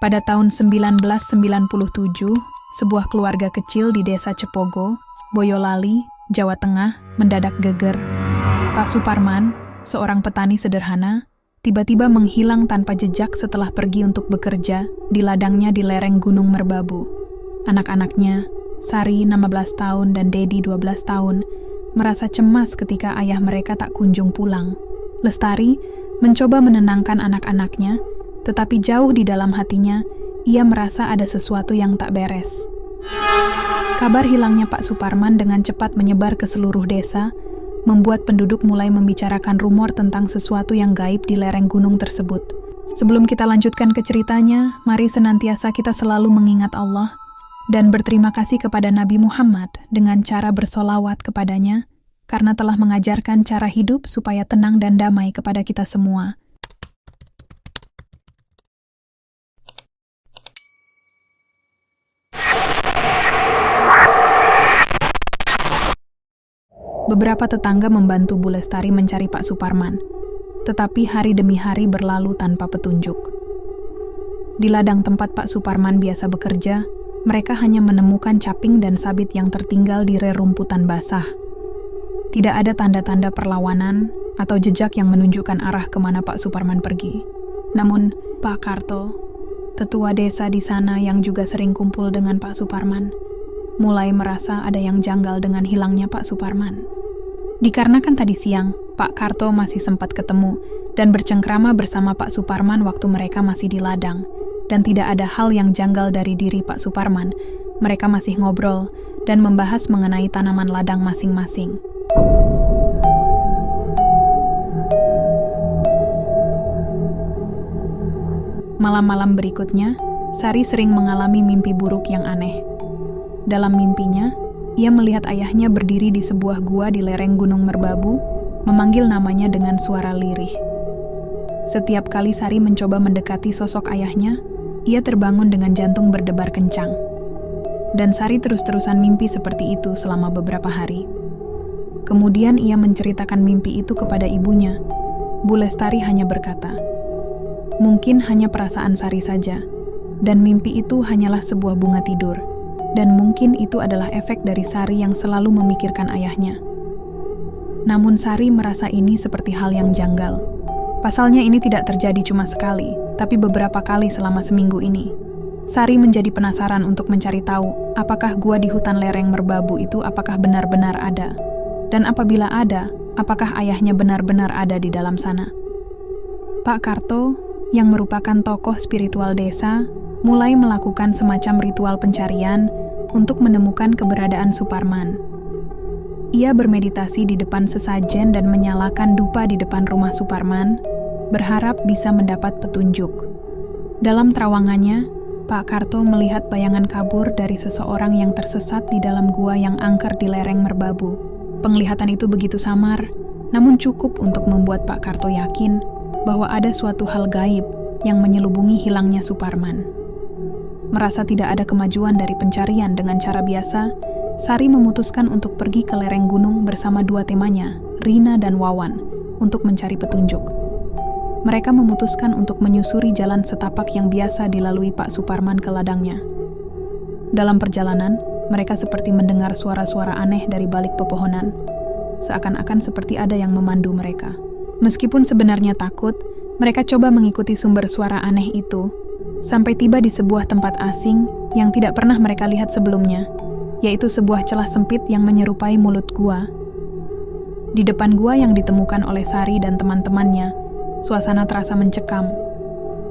Pada tahun 1997, sebuah keluarga kecil di desa Cepogo, Boyolali, Jawa Tengah, mendadak geger. Pak Suparman, seorang petani sederhana, tiba-tiba menghilang tanpa jejak setelah pergi untuk bekerja di ladangnya di lereng Gunung Merbabu. Anak-anaknya, Sari 16 tahun dan Dedi 12 tahun, merasa cemas ketika ayah mereka tak kunjung pulang. Lestari mencoba menenangkan anak-anaknya, tetapi jauh di dalam hatinya, ia merasa ada sesuatu yang tak beres. Kabar hilangnya Pak Suparman dengan cepat menyebar ke seluruh desa, membuat penduduk mulai membicarakan rumor tentang sesuatu yang gaib di lereng gunung tersebut. Sebelum kita lanjutkan ke ceritanya, mari senantiasa kita selalu mengingat Allah dan berterima kasih kepada Nabi Muhammad dengan cara bersolawat kepadanya, karena telah mengajarkan cara hidup supaya tenang dan damai kepada kita semua. Beberapa tetangga membantu Bu Lestari mencari Pak Suparman, tetapi hari demi hari berlalu tanpa petunjuk. Di ladang tempat Pak Suparman biasa bekerja, mereka hanya menemukan caping dan sabit yang tertinggal di rerumputan basah. Tidak ada tanda-tanda perlawanan atau jejak yang menunjukkan arah kemana Pak Suparman pergi. Namun, Pak Karto, tetua desa di sana yang juga sering kumpul dengan Pak Suparman, mulai merasa ada yang janggal dengan hilangnya Pak Suparman. Dikarenakan tadi siang, Pak Karto masih sempat ketemu dan bercengkrama bersama Pak Suparman waktu mereka masih di ladang, dan tidak ada hal yang janggal dari diri Pak Suparman. Mereka masih ngobrol dan membahas mengenai tanaman ladang masing-masing. Malam-malam berikutnya, Sari sering mengalami mimpi buruk yang aneh. Dalam mimpinya, ia melihat ayahnya berdiri di sebuah gua di lereng Gunung Merbabu, memanggil namanya dengan suara lirih. Setiap kali Sari mencoba mendekati sosok ayahnya, ia terbangun dengan jantung berdebar kencang. Dan Sari terus-terusan mimpi seperti itu selama beberapa hari. Kemudian ia menceritakan mimpi itu kepada ibunya. Bu Lestari hanya berkata, "Mungkin hanya perasaan Sari saja, dan mimpi itu hanyalah sebuah bunga tidur. Dan mungkin itu adalah efek dari Sari yang selalu memikirkan ayahnya." Namun Sari merasa ini seperti hal yang janggal. Pasalnya ini tidak terjadi cuma sekali, tapi beberapa kali selama seminggu ini. Sari menjadi penasaran untuk mencari tahu apakah gua di hutan lereng Merbabu itu apakah benar-benar ada. Dan apabila ada, apakah ayahnya benar-benar ada di dalam sana. Pak Karto, yang merupakan tokoh spiritual desa, mulai melakukan semacam ritual pencarian untuk menemukan keberadaan Suparman. Ia bermeditasi di depan sesajen dan menyalakan dupa di depan rumah Suparman, berharap bisa mendapat petunjuk. Dalam terawangannya, Pak Karto melihat bayangan kabur dari seseorang yang tersesat di dalam gua yang angker di lereng Merbabu. Penglihatan itu begitu samar, namun cukup untuk membuat Pak Karto yakin bahwa ada suatu hal gaib yang menyelubungi hilangnya Suparman. Merasa tidak ada kemajuan dari pencarian dengan cara biasa, Sari memutuskan untuk pergi ke lereng gunung bersama dua temannya, Rina dan Wawan, untuk mencari petunjuk. Mereka memutuskan untuk menyusuri jalan setapak yang biasa dilalui Pak Suparman ke ladangnya. Dalam perjalanan, mereka seperti mendengar suara-suara aneh dari balik pepohonan, seakan-akan seperti ada yang memandu mereka. Meskipun sebenarnya takut, mereka coba mengikuti sumber suara aneh itu, sampai tiba di sebuah tempat asing yang tidak pernah mereka lihat sebelumnya, yaitu sebuah celah sempit yang menyerupai mulut gua. Di depan gua yang ditemukan oleh Sari dan teman-temannya, suasana terasa mencekam.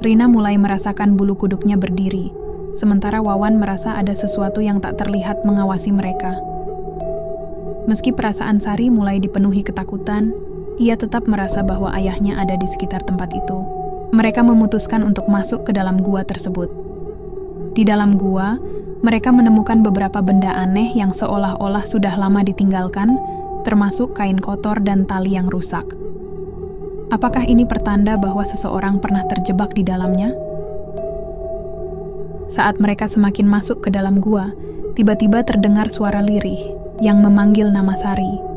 Rina mulai merasakan bulu kuduknya berdiri, sementara Wawan merasa ada sesuatu yang tak terlihat mengawasi mereka. Meski perasaan Sari mulai dipenuhi ketakutan, ia tetap merasa bahwa ayahnya ada di sekitar tempat itu. Mereka memutuskan untuk masuk ke dalam gua tersebut. Di dalam gua, mereka menemukan beberapa benda aneh yang seolah-olah sudah lama ditinggalkan, termasuk kain kotor dan tali yang rusak. Apakah ini pertanda bahwa seseorang pernah terjebak di dalamnya? Saat mereka semakin masuk ke dalam gua, tiba-tiba terdengar suara lirih yang memanggil nama Sari.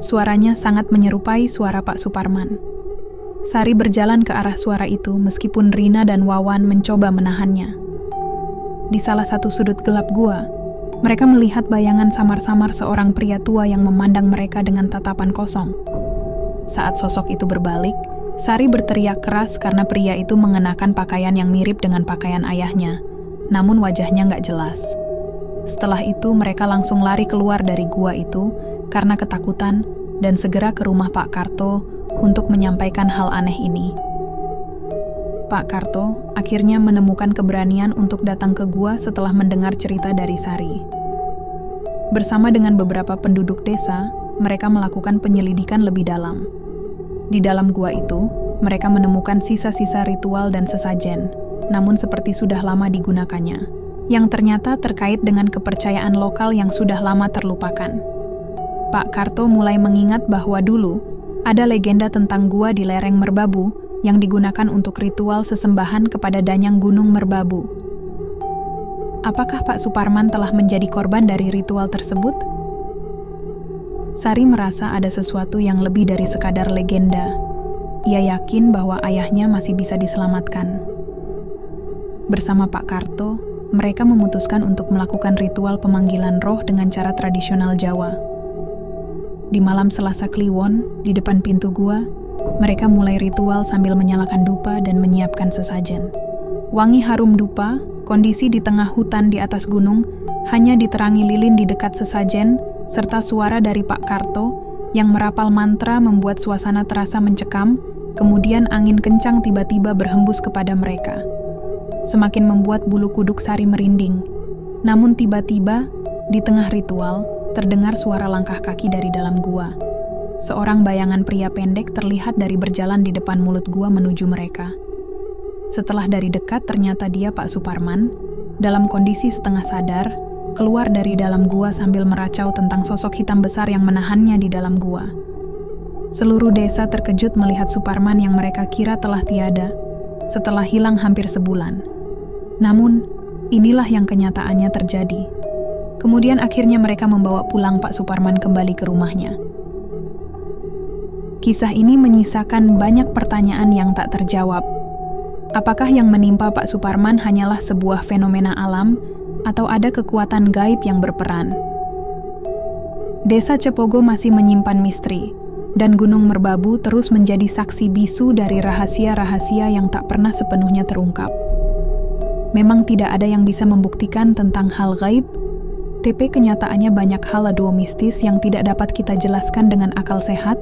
Suaranya sangat menyerupai suara Pak Suparman. Sari berjalan ke arah suara itu meskipun Rina dan Wawan mencoba menahannya. Di salah satu sudut gelap gua, mereka melihat bayangan samar-samar seorang pria tua yang memandang mereka dengan tatapan kosong. Saat sosok itu berbalik, Sari berteriak keras karena pria itu mengenakan pakaian yang mirip dengan pakaian ayahnya, namun wajahnya nggak jelas. Setelah itu mereka langsung lari keluar dari gua itu karena ketakutan dan segera ke rumah Pak Karto untuk menyampaikan hal aneh ini. Pak Karto akhirnya menemukan keberanian untuk datang ke gua setelah mendengar cerita dari Sari. Bersama dengan beberapa penduduk desa, mereka melakukan penyelidikan lebih dalam. Di dalam gua itu, mereka menemukan sisa-sisa ritual dan sesajen, namun seperti sudah lama digunakannya, yang ternyata terkait dengan kepercayaan lokal yang sudah lama terlupakan. Pak Karto mulai mengingat bahwa dulu ada legenda tentang gua di lereng Merbabu yang digunakan untuk ritual sesembahan kepada danyang Gunung Merbabu. Apakah Pak Suparman telah menjadi korban dari ritual tersebut? Sari merasa ada sesuatu yang lebih dari sekadar legenda. Ia yakin bahwa ayahnya masih bisa diselamatkan. Bersama Pak Karto, mereka memutuskan untuk melakukan ritual pemanggilan roh dengan cara tradisional Jawa. Di malam Selasa Kliwon, di depan pintu gua, mereka mulai ritual sambil menyalakan dupa dan menyiapkan sesajen. Wangi harum dupa, kondisi di tengah hutan di atas gunung, hanya diterangi lilin di dekat sesajen, serta suara dari Pak Karto yang merapal mantra membuat suasana terasa mencekam, kemudian angin kencang tiba-tiba berhembus kepada mereka. Semakin membuat bulu kuduk Sari merinding. Namun tiba-tiba, di tengah ritual, terdengar suara langkah kaki dari dalam gua. Seorang bayangan pria pendek terlihat dari berjalan di depan mulut gua menuju mereka. Setelah dari dekat ternyata dia Pak Suparman, dalam kondisi setengah sadar, keluar dari dalam gua sambil meracau tentang sosok hitam besar yang menahannya di dalam gua. Seluruh desa terkejut melihat Suparman yang mereka kira telah tiada, setelah hilang hampir sebulan. Namun, inilah yang kenyataannya terjadi. Kemudian akhirnya mereka membawa pulang Pak Suparman kembali ke rumahnya. Kisah ini menyisakan banyak pertanyaan yang tak terjawab. Apakah yang menimpa Pak Suparman hanyalah sebuah fenomena alam, atau ada kekuatan gaib yang berperan? Desa Cepogo masih menyimpan misteri, dan Gunung Merbabu terus menjadi saksi bisu dari rahasia-rahasia yang tak pernah sepenuhnya terungkap. Memang tidak ada yang bisa membuktikan tentang hal gaib, tapi kenyataannya banyak hal mistis yang tidak dapat kita jelaskan dengan akal sehat,